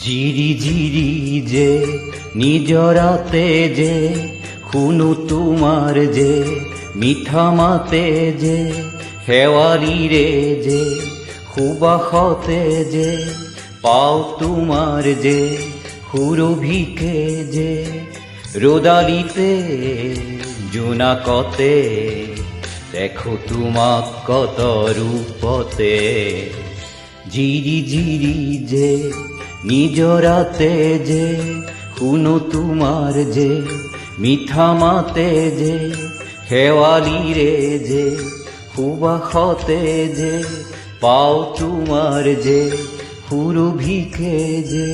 ঝিৰি ঝিৰি যে নিজৰাতে যে শুনো তোমাৰ যে মিঠা মাতে যে শেৱালি ৰে যে সুবাসতে যে পাও তোমাৰ যে সুৰভিকে যে ৰ'দালিতে জোনাকতে দেখো তোমাক কত ৰূপতে ঝিৰি ঝিৰি যে নিজৰাতে যে শুনো তোমাৰ যে মিঠা মাতে যে শেৱালি ৰে যে সুবাসতে যে পাও তোমাৰ যে সুৰভিকে যে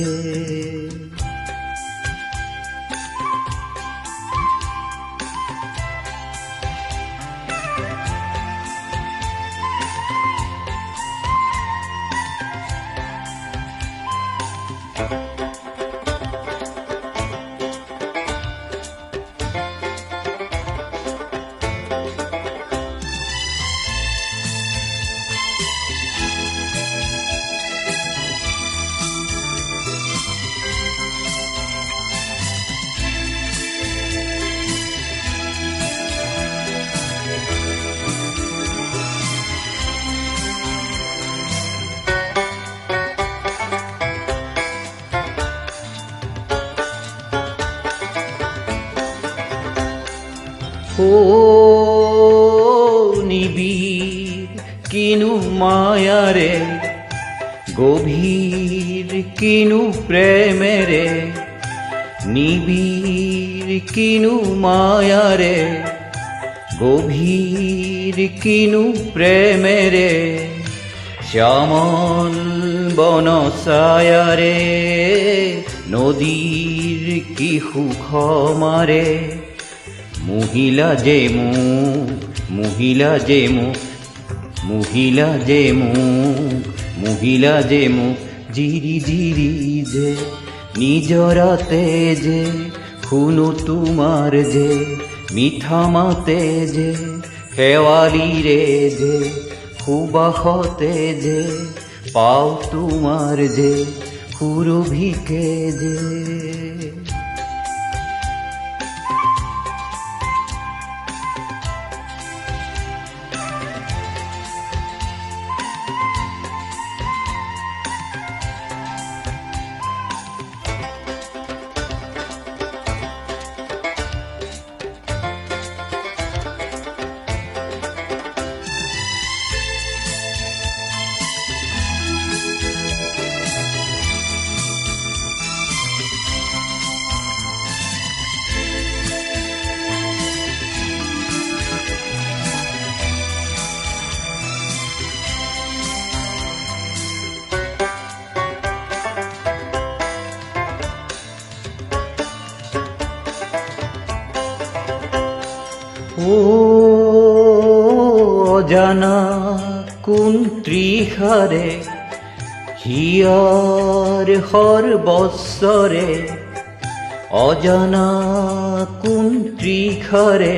ও নিবিড় কিনু মায়ারে গভীর কিনু প্রেমেরে নিবিড় কিনু মায়ারে গভীর কিনু প্রেমেরে শ্যামল বনসায়ারে নদীর কি সুখ মারে মহিলা যে মুখ মহিলা যে মুখ মহিলা যে মুখ মহিলা যে মুখ ঝিরি ঝিরি যে নিজরাতে যে শুনো তোমার যে মিঠা মাতে যে শেৱালি ৰে যে সুবাসতে যে পাও তোমাৰ যে সুৰভিকে যে ও অজানা কোন তৃষাৰে হিয়াৰ সৰ্বস্বৰে অজানা কোন তৃষাৰে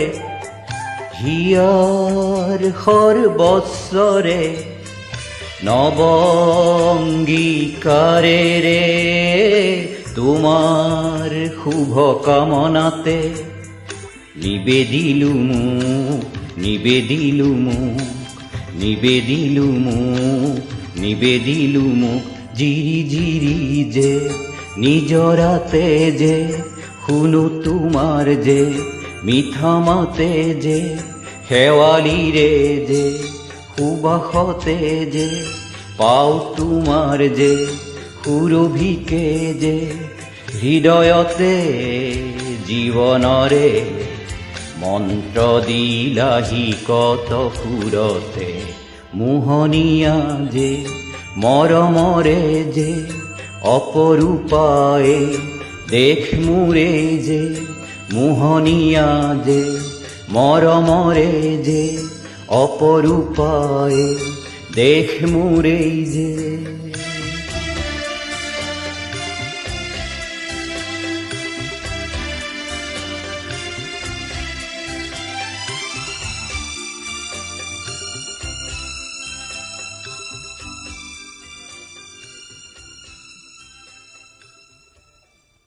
হিয়াৰ সৰ্বস্বৰে নৱংগীকাৰে ৰে তোমাৰ শুভ কামনাতে নিবেদিলু মুখ নিবেদিলু মুখ নিবেদিলু মুখ নিবেদিলু মুখ ঝিরি ঝিরি যে নিজরাতে যে শুনো তোমার যে মিঠা মাতে যে শেৱালি ৰে যে সুবাসতে যে পাও তোমাৰ যে সুৰভিকে যে হৃদয়তে জীৱনৰে মন্ত্ৰ দিলাহি কত সুৰতে মোহনীয়া যে মৰমৰে যে অপৰূপায়ে দেখ মোৰে যে মোহনীয়া যে মৰমৰে যে অপৰূপায়ে দেখ মোৰে যে